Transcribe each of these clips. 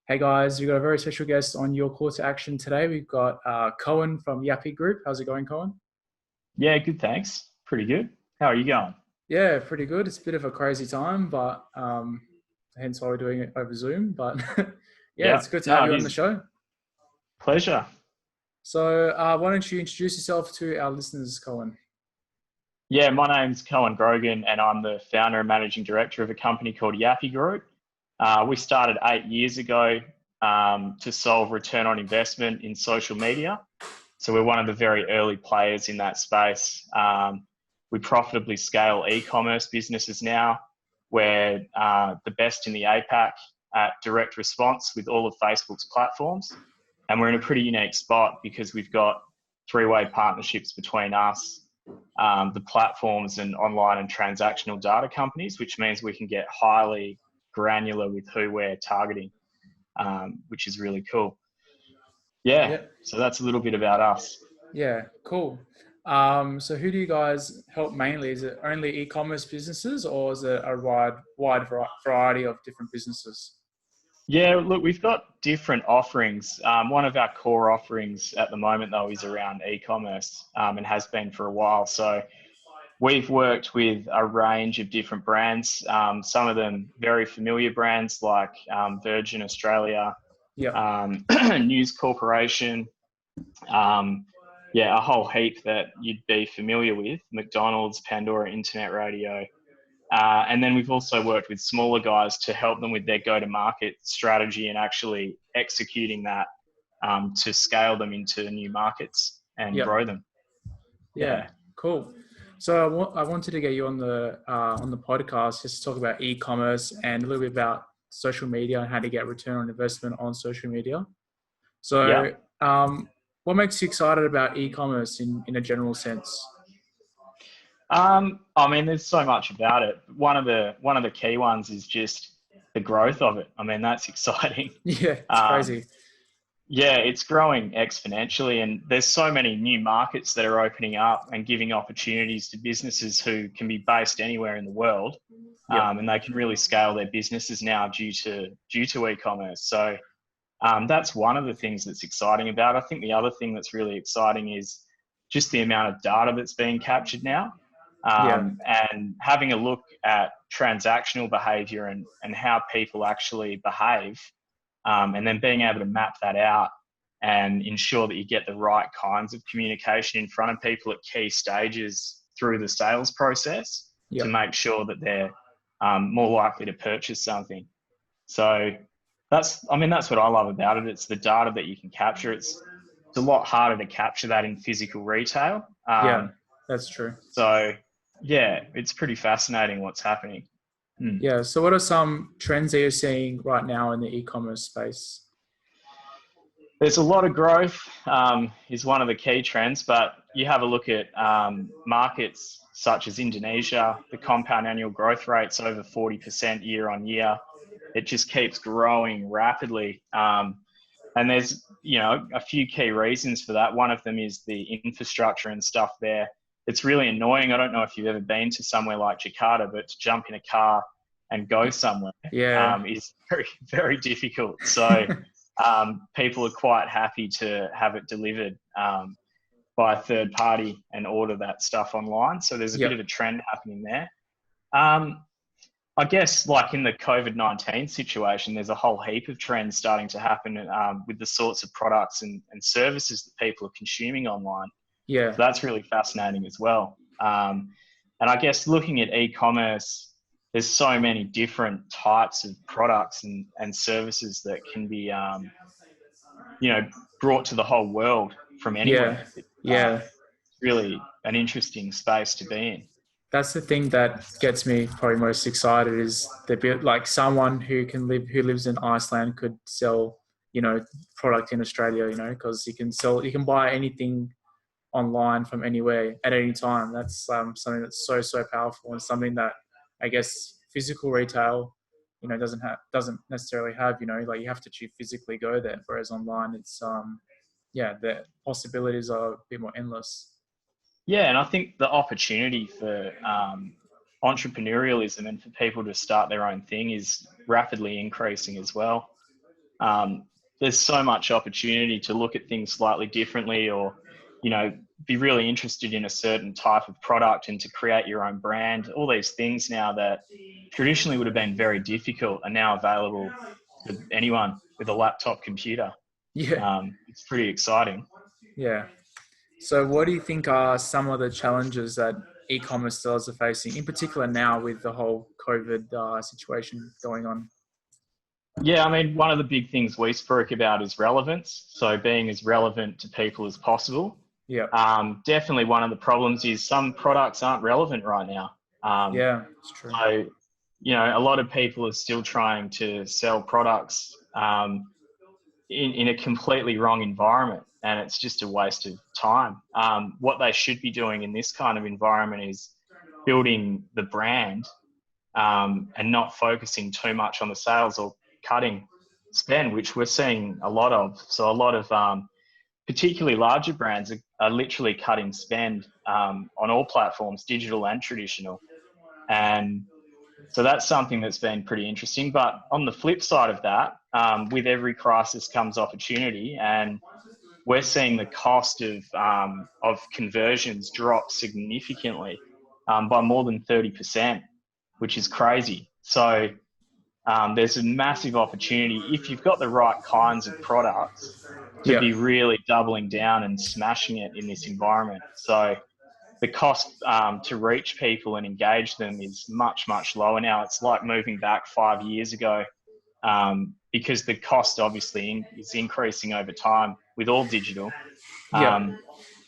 Hey guys, we've got a very special guest on your call to action today. We've got Kohen from Yappy Group. How's it going, Kohen? Yeah, good, thanks. Pretty good. How are you going? Yeah, pretty good. It's a bit of a crazy time, but hence why we're doing it over Zoom. But yeah, Yeah, it's good to have no, you it on the is. show. Pleasure. So why don't you introduce yourself to our listeners, Kohen? Yeah, my name's Kohen Grogan, and I'm the founder and managing director of a company called Yappy Group. We started 8 years ago to solve return on investment in social media. So we're one of the very early players in that space. We profitably scale e-commerce businesses now. We're the best in the APAC at direct response with all of Facebook's platforms. And we're in a pretty unique spot because we've got three-way partnerships between us, the platforms and online and transactional data companies, which means we can get highly granular with who we're targeting, which is really cool. Yeah, Yeah, so that's a little bit about us. yeah, cool. So who do you guys help mainly? Is it only e-commerce businesses, or is it a variety of different businesses? Yeah, look, we've got different offerings. One of our core offerings at the moment, though, is around e-commerce and has been for a while. So we've worked with a range of different brands, some of them very familiar brands like Virgin Australia, Yeah, News Corporation, um, yeah, a whole heap that you'd be familiar with, McDonald's, Pandora Internet Radio. And then we've also worked with smaller guys to help them with their go-to-market strategy and actually executing that to scale them into new markets and yeah. grow them. Yeah, Yeah. cool. So I wanted to get you on the podcast just to talk about e-commerce and a little bit about social media and how to get return on investment on social media. Yeah. So, what makes you excited about e-commerce in a general sense? I mean, there's so much about it. One of the key ones is just the growth of it. I mean, that's exciting. Yeah, it's Um, crazy. yeah, it's growing exponentially, and there's so many new markets that are opening up and giving opportunities to businesses who can be based anywhere in the world, Yep. and they can really scale their businesses now due to e-commerce. So that's one of the things that's exciting about it. I think the other thing that's really exciting is just the amount of data that's being captured now, Yeah. and having a look at transactional behavior and how people actually behave, and then being able to map that out and ensure that you get the right kinds of communication in front of people at key stages through the sales process to Yep. make sure that they're more likely to purchase something. So that's what I love about it. It's the data that you can capture. It's a lot harder to capture that in physical retail. Yeah. That's true. So yeah, it's pretty fascinating what's happening. Hmm. Yeah. So, what are some trends that you're seeing right now in the e-commerce space? There's a lot of growth, is one of the key trends, but you have a look at markets such as Indonesia, the compound annual growth rate's over 40% year on year. It just keeps growing rapidly. And there's, a few key reasons for that. One of them is the infrastructure and stuff there. It's really annoying. I don't know if you've ever been to somewhere like Jakarta, but to jump in a car and go somewhere Yeah. is very, very difficult. So people are quite happy to have it delivered by a third party and order that stuff online. So there's a bit of Yep. a trend happening there. Um, I guess, like in the COVID-19 situation, there's a whole heap of trends starting to happen with the sorts of products and services that people are consuming online. Yeah. So that's really fascinating as well. And I guess looking at e-commerce, there's so many different types of products and services that can be, you know, brought to the whole world from Yeah. anywhere. It's Yeah. really an interesting space to be in. That's the thing that gets me probably most excited is the bit like someone who lives in Iceland could sell, product in Australia, because you can buy anything online from anywhere at any time. That's something that's so powerful and something that I guess physical retail, doesn't necessarily have. Like you have to physically go there, whereas online it's yeah, the possibilities are a bit more endless. Yeah, and I think the opportunity for entrepreneurialism and for people to start their own thing is rapidly increasing as well. there's so much opportunity to look at things slightly differently, or, you know, be really interested in a certain type of product and to create your own brand. All these things now that traditionally would have been very difficult are now available to anyone with a laptop computer. Yeah. It's pretty exciting. Yeah. So what do you think are some of the challenges that e-commerce sellers are facing, in particular now with the whole COVID situation going on? Yeah, I mean, one of the big things we spoke about is relevance. So being as relevant to people as possible. Yeah. Definitely one of the problems is some products aren't relevant right now. Yeah, it's true. So, you know, a lot of people are still trying to sell products in a completely wrong environment, and it's just a waste of time. What they should be doing in this kind of environment is building the brand, and not focusing too much on the sales or cutting spend, which we're seeing a lot of. So a lot of particularly larger brands are literally cutting spend on all platforms, digital and traditional. And so that's something that's been pretty interesting. But on the flip side of that, with every crisis comes opportunity, and we're seeing the cost of conversions drop significantly, by more than 30%, which is crazy. So there's a massive opportunity if you've got the right kinds of products to Yeah. be really doubling down and smashing it in this environment. So the cost to reach people and engage them is much, much lower now. It's like moving back 5 years ago, because the cost obviously is increasing over time with all digital. Yeah.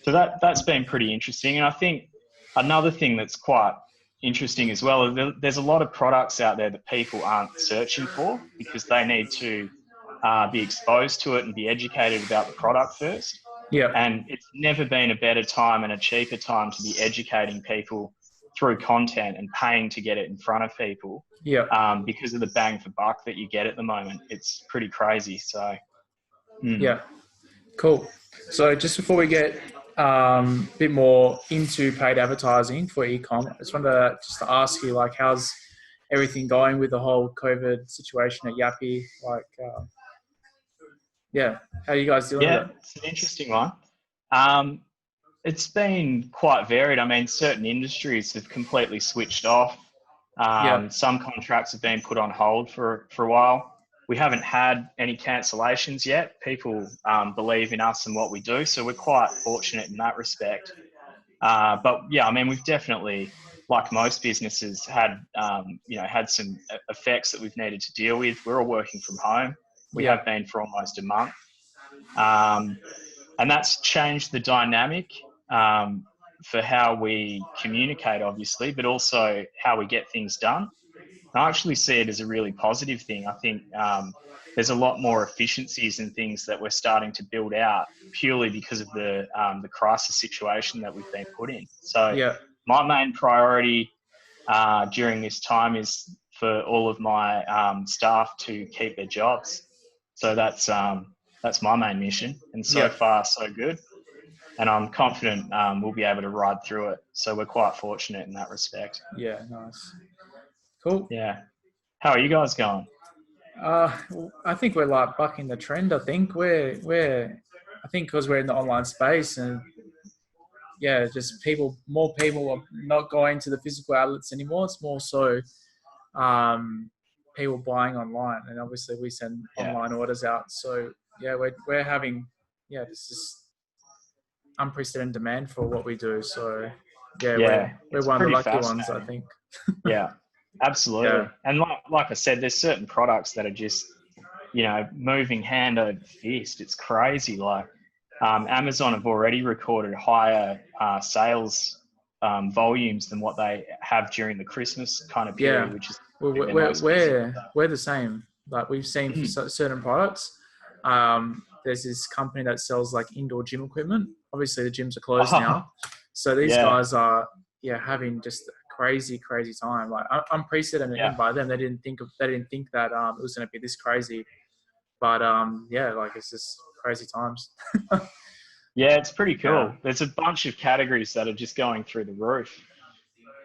So that's been pretty interesting. And I think another thing that's quite interesting as well, there's a lot of products out there that people aren't searching for because they need to be exposed to it and be educated about the product first. Yeah. And it's never been a better time and a cheaper time to be educating people through content and paying to get it in front of people, Yeah. because of the bang for buck that you get at the moment. It's pretty crazy. So, Yeah. Cool. So just before we get a bit more into paid advertising for e-com, I just wanted to ask you, like, how's everything going with the whole COVID situation at Yappy? Like, yeah, how are you guys dealing with yeah, it? it's an interesting one. Um, it's been quite varied. I mean, certain industries have completely switched off. Yeah. Some contracts have been put on hold for a while. We haven't had any cancellations yet. People believe in us and what we do, so we're quite fortunate in that respect. But yeah, I mean, we've definitely, like most businesses, had had some effects that we've needed to deal with. We're all working from home. We Yeah. have been for almost a month, um, and that's changed the dynamic for how we communicate, obviously, but also how we get things done. I actually see it as a really positive thing. I think there's a lot more efficiencies and things that we're starting to build out purely because of the crisis situation that we've been put in. So Yeah. my main priority during this time is for all of my staff to keep their jobs. So that's my main mission, and so Yeah. far so good. And I'm confident we'll be able to ride through it. So we're quite fortunate in that respect. Yeah. Nice. Cool. Yeah. How are you guys going? I think we're like bucking the trend. I think I think because we're in the online space and yeah, just more people are not going to the physical outlets anymore. It's more so people buying online, and obviously we send Yeah. online orders out. So yeah, we're having this is unprecedented demand for what we do. So yeah, Yeah. we're It's one of the pretty lucky ones, I fascinating. think. Yeah. Yeah, Absolutely. And like I said, there's certain products that are just, moving hand over fist. It's crazy. Like Amazon have already recorded higher sales volumes than what they have during the Christmas kind of yeah. period, which is We're their we're most busy. we're the same. Like we've seen for certain products. There's this company that sells like indoor gym equipment. Obviously, the gyms are closed Oh, now, so these yeah. guys are having just a crazy time. Like unprecedented Yeah. even by them. They didn't think that it was going to be this crazy. But yeah, like it's just crazy times. Yeah, it's pretty Yeah, cool. There's a bunch of categories that are just going through the roof.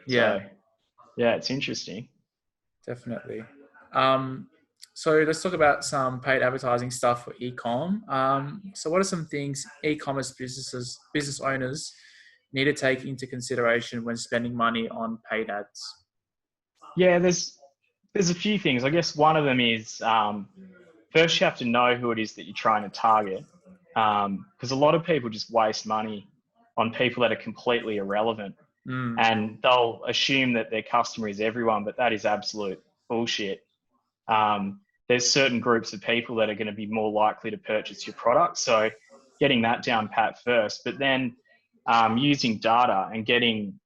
yeah, So, yeah, it's interesting. definitely. Um, So let's talk about some paid advertising stuff for e-com. So what are some things e-commerce business owners need to take into consideration when spending money on paid ads? Yeah, there's a few things. I guess one of them is first you have to know who it is that you're trying to target, because a lot of people just waste money on people that are completely irrelevant, Mm, and they'll assume that their customer is everyone, but that is absolute bullshit. There's certain groups of people that are going to be more likely to purchase your product. So getting that down pat first, but then using data and getting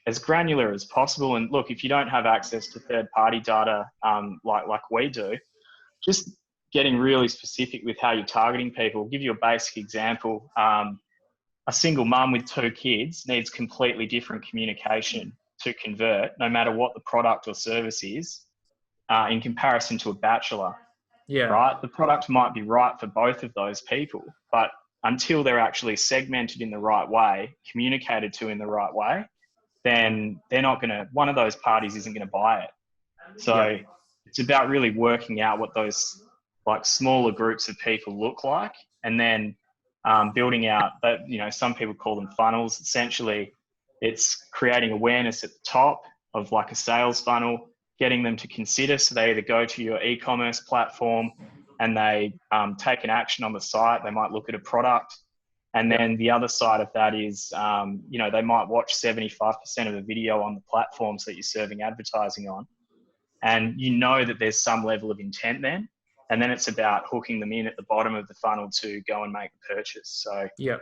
as granular as possible. And look, if you don't have access to third-party data like we do, just getting really specific with how you're targeting people. I'll give you a basic example. A single mum with 2 kids needs completely different communication to convert, no matter what the product or service is, in comparison to a bachelor, yeah, right? The product might be right for both of those people, but until they're actually segmented in the right way, communicated to in the right way, then they're not going to, one of those parties isn't going to buy it. yeah, So it's about really working out what those like smaller groups of people look like, and then building out that, some people call them funnels. Essentially, it's creating awareness at the top of like a sales funnel, getting them to consider. So they either go to your e-commerce platform and they take an action on the site. They might look at a product. And yeah, then the other side of that is, they might watch 75% of the video on the platforms that you're serving advertising on. And you know that there's some level of intent then. And then it's about hooking them in at the bottom of the funnel to go and make the purchase. So, yeah,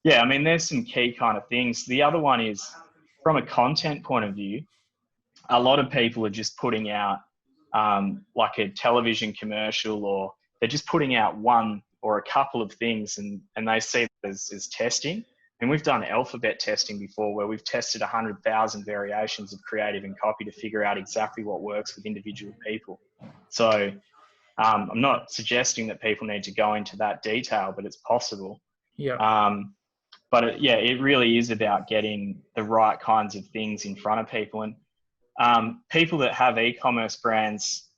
yeah, I mean, there's some key kind of things. The other one is from a content point of view, a lot of people are just putting out like a television commercial, or they're just putting out one or a couple of things, and they see it as testing. And we've done alphabet testing before, where we've tested 100,000 variations of creative and copy to figure out exactly what works with individual people. So I'm not suggesting that people need to go into that detail, but it's possible. yeah, But it really is about getting the right kinds of things in front of people. And people that have e-commerce brands,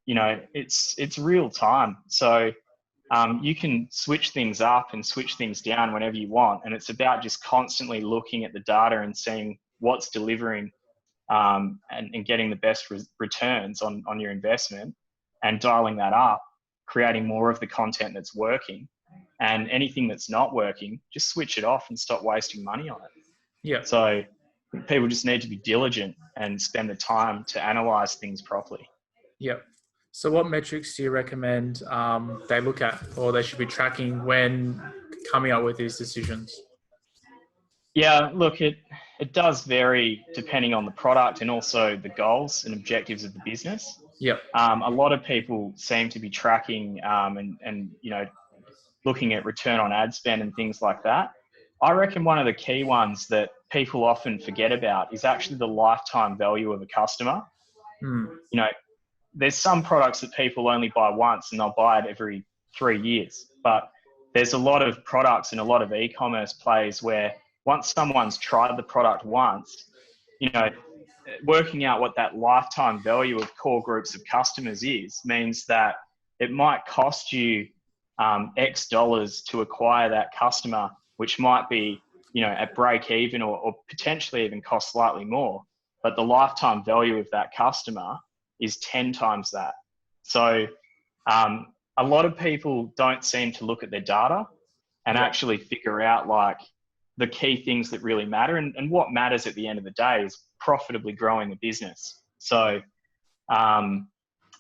it's real time. So you can switch things up and switch things down whenever you want. And it's about just constantly looking at the data and seeing what's delivering, and getting the best returns on your investment, and dialing that up, creating more of the content that's working. And anything that's not working, just switch it off and stop wasting money on it. yeah, So people just need to be diligent and spend the time to analyze things properly. yeah. So what metrics do you recommend they look at or they should be tracking when coming up with these decisions? Yeah, look, it does vary depending on the product and also the goals and objectives of the business. Yep. A lot of people seem to be tracking and looking at return on ad spend and things like that. I reckon one of the key ones that people often forget about is actually the lifetime value of a customer. Mm. There's some products that people only buy once and they'll buy it every 3 years. But there's a lot of products and a lot of e-commerce plays where once someone's tried the product once, working out what that lifetime value of core groups of customers is means that it might cost you X dollars to acquire that customer, which might be, at break even or potentially even cost slightly more. But the lifetime value of that customer is 10 times that. So a lot of people don't seem to look at their data and actually figure out like the key things that really matter. And what matters at the end of the day is profitably growing the business. So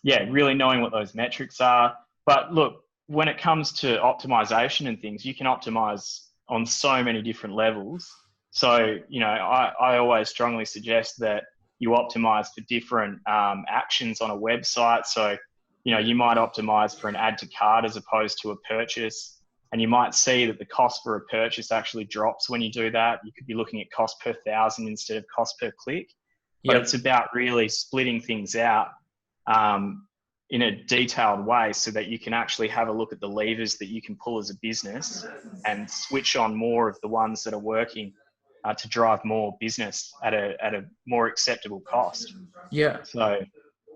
really knowing what those metrics are. But look, when it comes to optimization and things, you can optimize on so many different levels. So, I always strongly suggest that you optimize for different actions on a website. So, you might optimize for an add to cart as opposed to a purchase. And you might see that the cost for a purchase actually drops when you do that. You could be looking at cost per thousand instead of cost per click. But it's about really splitting things out in a detailed way so that you can actually have a look at the levers that you can pull as a business and switch on more of the ones that are working to drive more business at a more acceptable cost. Yeah. So,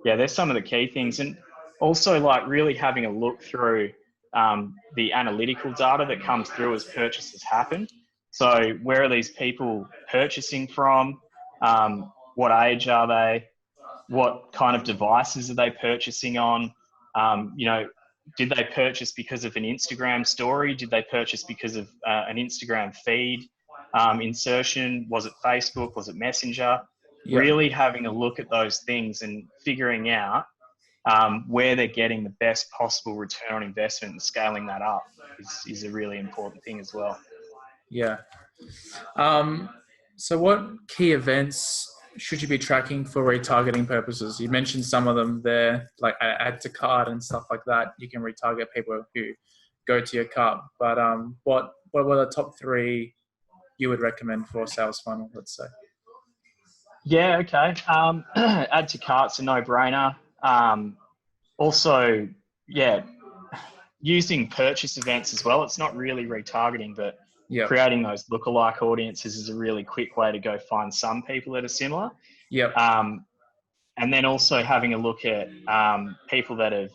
there's some of the key things. And Also, like really having a look through the analytical data that comes through as purchases happen. So where are these people purchasing from? What age are they? What kind of devices are they purchasing on? You know, did they purchase because of an Instagram story? Did they purchase because of an Instagram feed insertion? Was it Facebook? Was it Messenger? Yeah. Really having a look at those things and figuring out where they're getting the best possible return on investment and scaling that up is a really important thing as well. Yeah. So what key events should you be tracking for retargeting purposes? You mentioned some of them there, like add to cart and stuff like that. You can retarget people who go to your cart. But what were the top three you would recommend for a sales funnel, let's say? Yeah, okay. Add to cart's a no-brainer. Also, yeah, using purchase events as well. It's not really retargeting, but Yep. creating those lookalike audiences is a really quick way to go find some people that are similar. Yep. And then also having a look at people that have,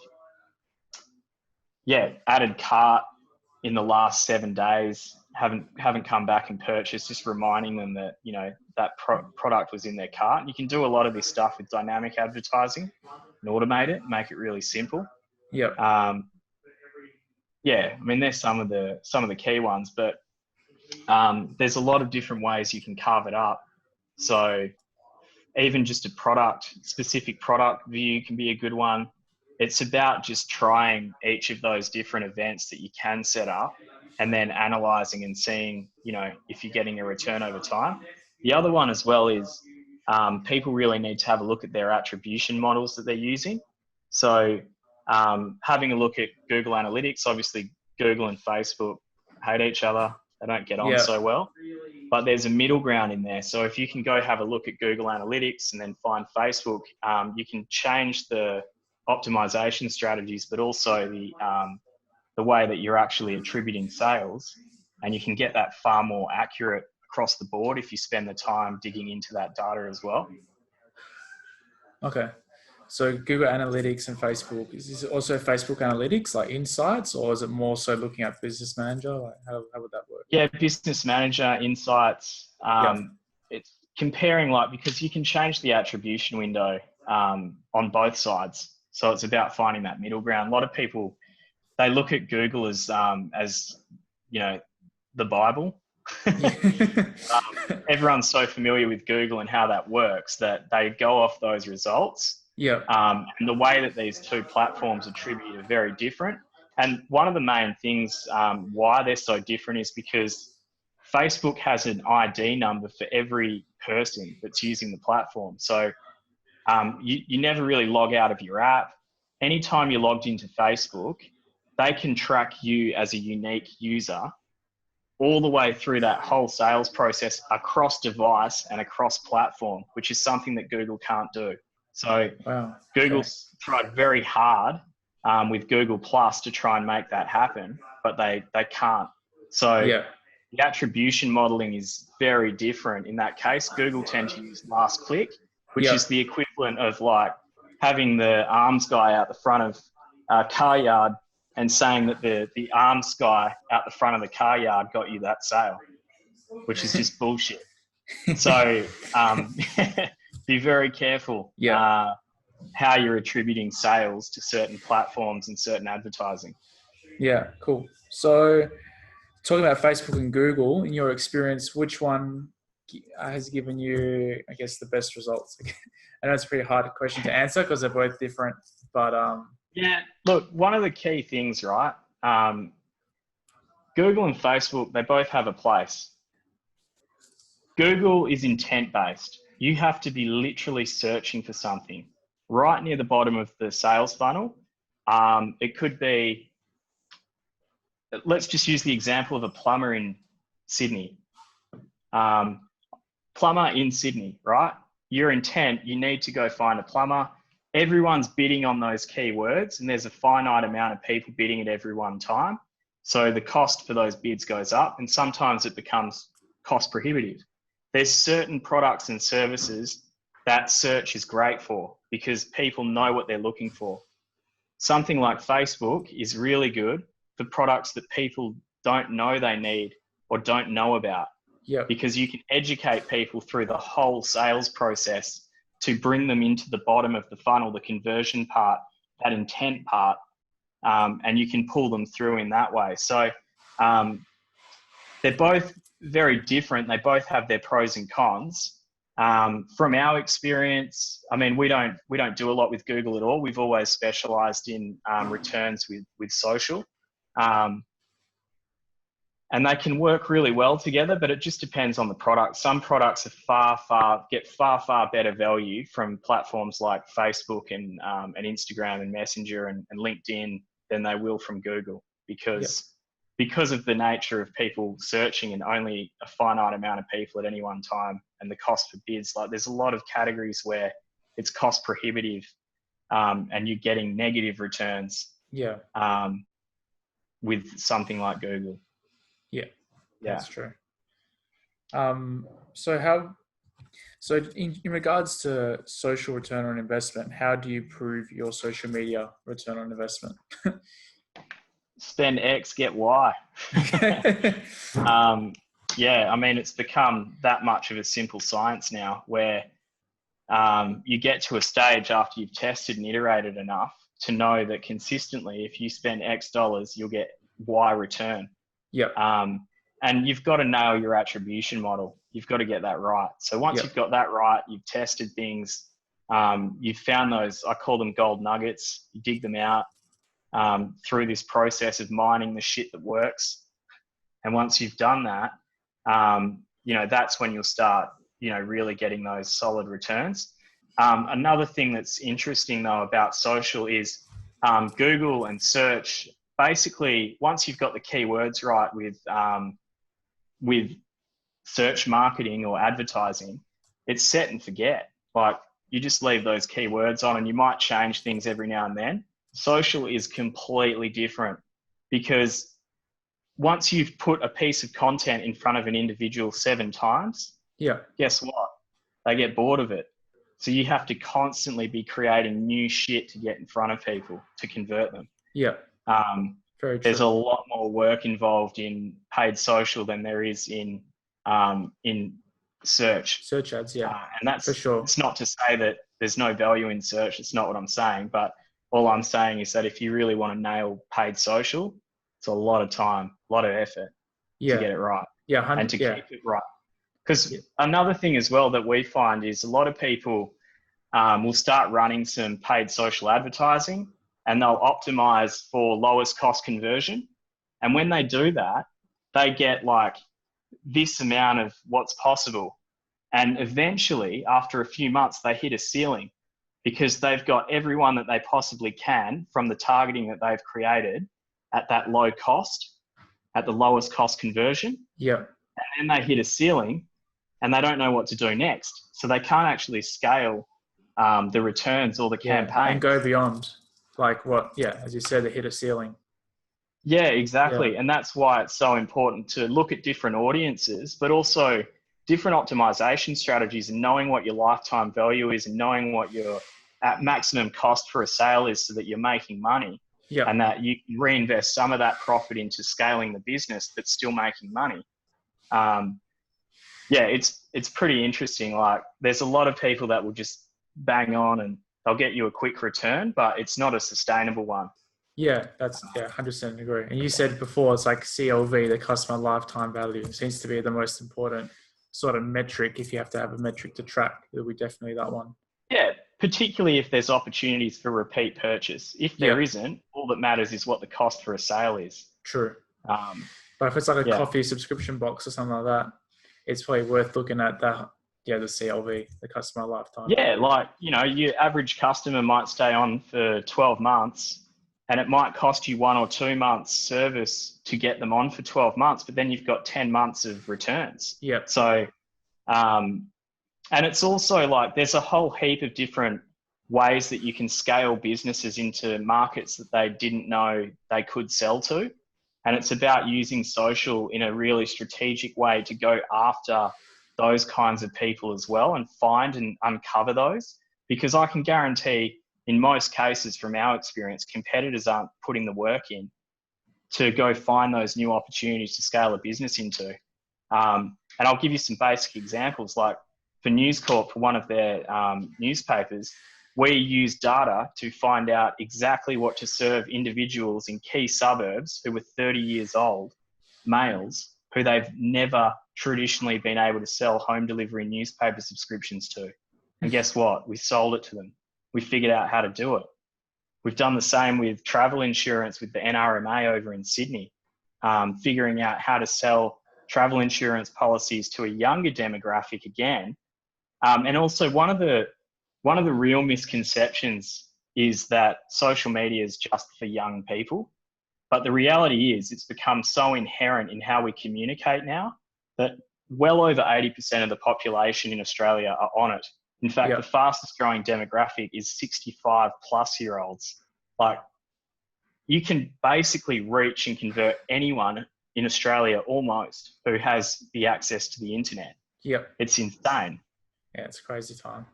added cart in the last 7 days, haven't come back and purchased, just reminding them that, you know, that product was in their cart. And you can do a lot of this stuff with dynamic advertising and automate it, make it really simple. Yep. Yeah, I mean, there's some of the key ones, but there's a lot of different ways you can carve it up. So even just a specific product view can be a good one. It's about just trying each of those different events that you can set up and then analyzing and seeing, you know, if you're getting a return over time. The other one as well is people really need to have a look at their attribution models that they're using. So having a look at Google Analytics, obviously Google and Facebook hate each other. They don't get on so well, but there's a middle ground in there. So if you can go have a look at Google Analytics and then find Facebook, you can change the optimization strategies, but also the way that you're actually attributing sales, and you can get that far more accurate across the board if you spend the time digging into that data as well. Okay. So Google Analytics and Facebook, is this also Facebook Analytics, like insights, or is it more so looking at Business Manager? Like how would that work? Yeah, Business Manager, insights. It's comparing, like, because you can change the attribution window on both sides. So it's about finding that middle ground. A lot of people, they look at Google as you know, the Bible. Everyone's so familiar with Google and how that works that they go off those results. Yeah. And the way that these two platforms attribute are very different. And one of the main things why they're so different is because Facebook has an ID number for every person that's using the platform. So you never really log out of your app. Anytime you're logged into Facebook, they can track you as a unique user all the way through that whole sales process across device and across platform, which is something that Google can't do. So Google's tried very hard with Google Plus to try and make that happen, but they can't. So the attribution modeling is very different in that case. Google tend to use last click, which is the equivalent of like having the arms guy out the front of a car yard and saying that the arms guy out the front of the car yard got you that sale, which is just bullshit. So be very careful how you're attributing sales to certain platforms and certain advertising. Yeah, cool. So talking about Facebook and Google, in your experience, which one has given you, I guess, the best results? I know it's a pretty hard question to answer because they're both different, but yeah, look, one of the key things, right? Google and Facebook, they both have a place. Google is intent-based. You have to be literally searching for something right near the bottom of the sales funnel. It could be, let's just use the example of a plumber in Sydney. Plumber in Sydney, right? Your intent, you need to go find a plumber. Everyone's bidding on those keywords, and there's a finite amount of people bidding at every one time. So the cost for those bids goes up, and sometimes it becomes cost prohibitive. There's certain products and services that search is great for because people know what they're looking for. something like Facebook is really good for products that people don't know they need or don't know about. Yeah. Because you can educate people through the whole sales process to bring them into the bottom of the funnel, the conversion part, that intent part, and you can pull them through in that way. So they're both very different. They both have their pros and cons. From our experience, I mean, we don't do a lot with Google at all. We've always specialized in returns with social. And they can work really well together, but it just depends on the product. Some products are get far better value from platforms like Facebook and Instagram and Messenger and LinkedIn than they will from Google, because of the nature of people searching and only a finite amount of people at any one time, and the cost for bids. Like, there's a lot of categories where it's cost prohibitive, and you're getting negative returns. With something like Google. Yeah, that's true. So in regards to social return on investment, how do you prove your social media return on investment? Spend X, get Y. I mean, it's become that much of a simple science now, where you get to a stage after you've tested and iterated enough to know that consistently, if you spend X dollars, you'll get Y return. And you've got to nail your attribution model. You've got to get that right. So once you've got that right, you've tested things, you've found those, I call them gold nuggets. You dig them out through this process of mining the shit that works. And once you've done that, that's when you'll start, really getting those solid returns. Another thing that's interesting though about social is Google and search. Basically, once you've got the keywords right with search marketing or advertising, it's set and forget. Like, you just leave those keywords on, and you might change things every now and then. Social is completely different, because once you've put a piece of content in front of an individual 7 times, guess what? They get bored of it. So you have to constantly be creating new shit to get in front of people to convert them. There's a lot more work involved in paid social than there is in search ads. And that's for sure. It's not to say that there's no value in search. It's not what I'm saying. But all I'm saying is that if you really want to nail paid social, it's a lot of time, a lot of effort to get it right. And to keep it right. Because another thing as well that we find is a lot of people will start running some paid social advertising, and they'll optimize for lowest cost conversion. And when they do that, they get like this amount of what's possible. And eventually, after a few months, they hit a ceiling, because they've got everyone that they possibly can from the targeting that they've created at that low cost, at the lowest cost conversion. And then they hit a ceiling and they don't know what to do next. So they can't actually scale the returns or the campaign. And go beyond. Like what? As you said, they hit a ceiling. Exactly. And that's why it's so important to look at different audiences, but also different optimization strategies, and knowing what your lifetime value is, and knowing what your at maximum cost for a sale is, so that you're making money. And that you can reinvest some of that profit into scaling the business, but still making money. It's pretty interesting. Like, there's a lot of people that will just bang on and they'll get you a quick return, but it's not a sustainable one. That's 100% agree. And you said before, it's like CLV, the customer lifetime value, seems to be the most important sort of metric. If you have to have a metric to track, it'll be definitely that one. Particularly if there's opportunities for repeat purchase. If there isn't, all that matters is what the cost for a sale is. True. But if it's like a coffee subscription box or something like that, it's probably worth looking at the CLV, the customer lifetime. Like, your average customer might stay on for 12 months, and it might cost you 1 or 2 months service to get them on for 12 months, but then you've got 10 months of returns. So, and it's also like, there's a whole heap of different ways that you can scale businesses into markets that they didn't know they could sell to. And it's about using social in a really strategic way to go after those kinds of people as well, and find and uncover those. Because I can guarantee, in most cases, from our experience, competitors aren't putting the work in to go find those new opportunities to scale a business into. And I'll give you some basic examples. Like for News Corp, for one of their newspapers, we use data to find out exactly what to serve individuals in key suburbs who were 30 years old, males, who they've never traditionally been able to sell home delivery newspaper subscriptions to. And guess what? We sold it to them. We figured out how to do it. We've done the same with travel insurance with the NRMA over in Sydney, figuring out how to sell travel insurance policies to a younger demographic again. And also one of the real misconceptions is that social media is just for young people. But the reality is it's become so inherent in how we communicate now that well over 80% of the population in Australia are on it. In fact, the fastest growing demographic is 65 plus year olds. Like you can basically reach and convert anyone in Australia almost who has the access to the internet. Yep. It's insane. Yeah, it's a crazy time.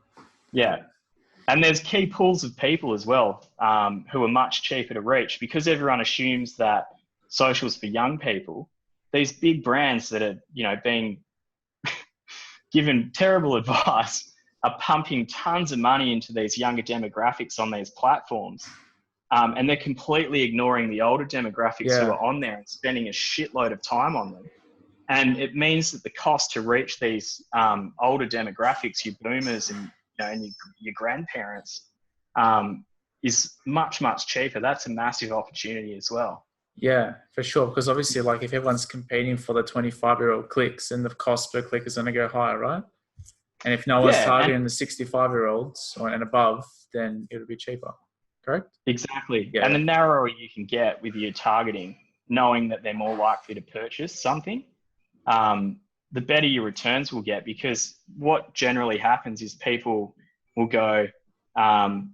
Yeah. And there's key pools of people as well who are much cheaper to reach because everyone assumes that social's for young people. These big brands that are, being given terrible advice are pumping tons of money into these younger demographics on these platforms. And they're completely ignoring the older demographics who are on there and spending a shitload of time on them. And it means that the cost to reach these older demographics, your boomers and your grandparents, is much, much cheaper. That's a massive opportunity as well. Yeah, for sure. Because obviously, like if everyone's competing for the 25-year-old clicks, then the cost per click is going to go higher, right? And if no one's targeting the 65-year-olds and above, then it'll be cheaper. Correct? Exactly. Yeah. And the narrower you can get with your targeting, knowing that they're more likely to purchase something, the better your returns will get, because what generally happens is people will go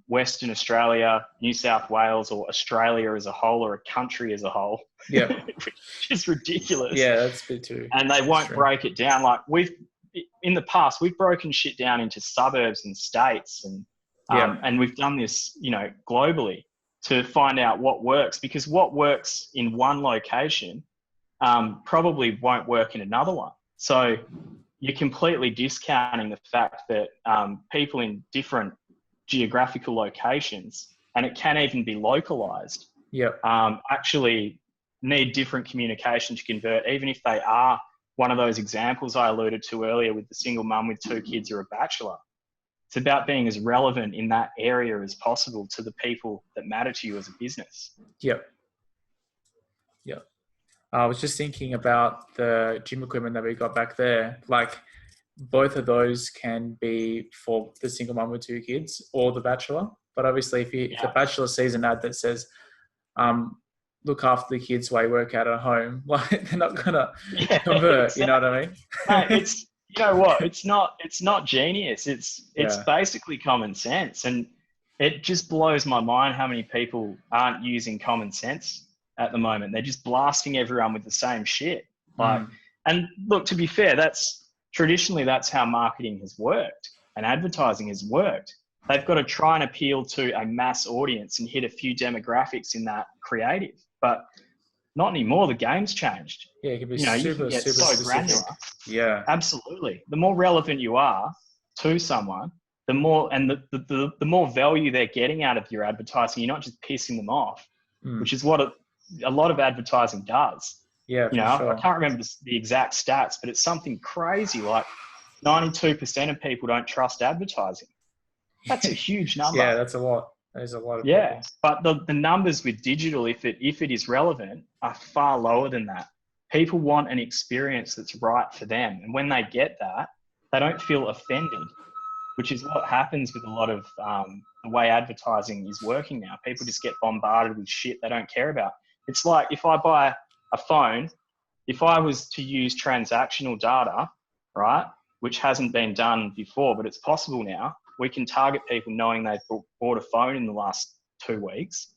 Western Australia, New South Wales, or Australia as a whole, or a country as a whole. Yeah. Which is ridiculous. Yeah, that's a bit too. And they won't break it down. Like in the past, we've broken shit down into suburbs and states, and we've done this, globally to find out what works, because what works in one location probably won't work in another one. So you're completely discounting the fact that people in different geographical locations, and it can even be localized, actually need different communication to convert, even if they are one of those examples I alluded to earlier with the single mum with 2 kids or a bachelor. It's about being as relevant in that area as possible to the people that matter to you as a business. Yep. I was just thinking about the gym equipment that we got back there. Like both of those can be for the single mum with 2 kids or the bachelor. But obviously if the bachelor sees an ad that says, look after the kids while you work out at home, like they're not going to convert, exactly. You know what I mean? Mate, you know what? It's not genius. It's basically common sense. And it just blows my mind how many people aren't using common sense at the moment. They're just blasting everyone with the same shit. Like, and look, to be fair, that's how marketing has worked and advertising has worked. They've got to try and appeal to a mass audience and hit a few demographics in that creative, but not anymore. The game's changed. Yeah, it can be you can get so specific. granular. Yeah, absolutely. The more relevant you are to someone, the more, and the more value they're getting out of your advertising. You're not just pissing them off, which is what a lot of advertising does. Yeah, sure. I can't remember the exact stats, but it's something crazy. Like 92% of people don't trust advertising. That's a huge number. Yeah, that's a lot. That is a lot of people. But the numbers with digital, if it is relevant, are far lower than that. People want an experience that's right for them. And when they get that, they don't feel offended, which is what happens with a lot of the way advertising is working now. People just get bombarded with shit they don't care about. It's like if I buy a phone, if I was to use transactional data, right, which hasn't been done before, but it's possible now, we can target people knowing they've bought a phone in the last 2 weeks,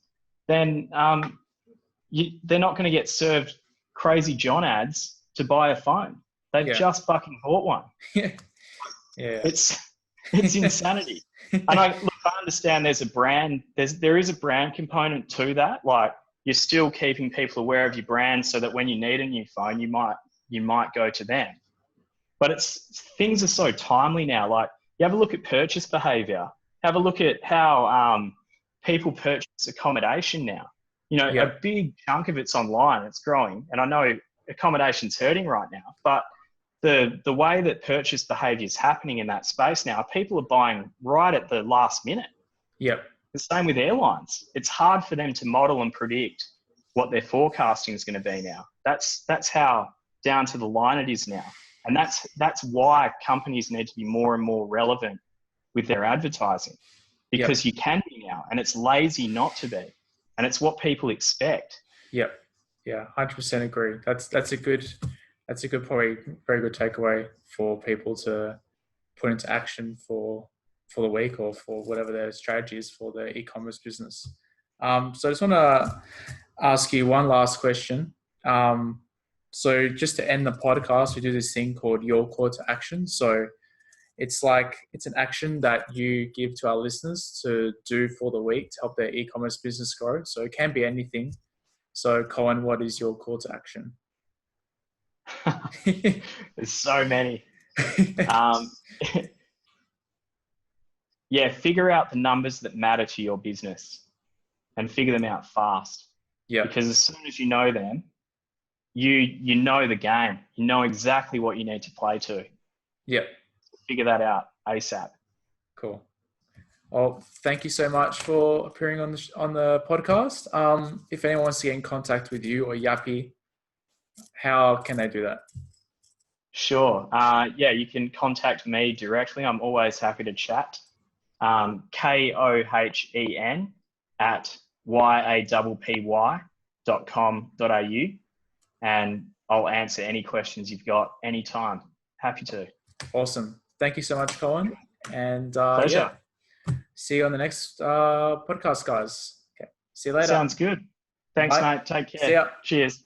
then they're not going to get served Crazy John ads to buy a phone. They've just fucking bought one. Yeah. It's insanity. And look, I understand there's a brand, there is a brand component to that. Like you're still keeping people aware of your brand so that when you need a new phone, you might go to them. But things are so timely now. Like you have a look at purchase behavior, have a look at how people purchase accommodation now. You know, a big chunk of it's online, it's growing. And I know accommodation's hurting right now, but the way that purchase behavior is happening in that space now, people are buying right at the last minute. Yep. The same with airlines. It's hard for them to model and predict what their forecasting is going to be now. That's how down to the line it is now. And that's why companies need to be more and more relevant with their advertising, because you can be now, and it's lazy not to be. And it's what people expect. Yep. Yeah, 100% agree. That's a good, probably very good takeaway for people to put into action for the week or for whatever their strategy is for their e-commerce business. So I just want to ask you one last question. So just to end the podcast, we do this thing called Your Call to Action. So it's an action that you give to our listeners to do for the week to help their e-commerce business grow. So it can be anything. So Kohen, what is your call to action? There's so many. Figure out the numbers that matter to your business and figure them out fast. Yeah. Because as soon as you know them, you know the game. You know exactly what you need to play to. Yeah. Figure that out ASAP. Cool. Well, thank you so much for appearing on the podcast. If anyone wants to get in contact with you or Yappy, how can they do that? Sure. You can contact me directly. I'm always happy to chat. kohen@yappy.com.au, and I'll answer any questions you've got anytime. Happy to. Awesome. Thank you so much, Kohen. And pleasure. See you on the next podcast, guys. Okay. See you later. Sounds good. Thanks, Bye. mate. Take care. See ya. Cheers.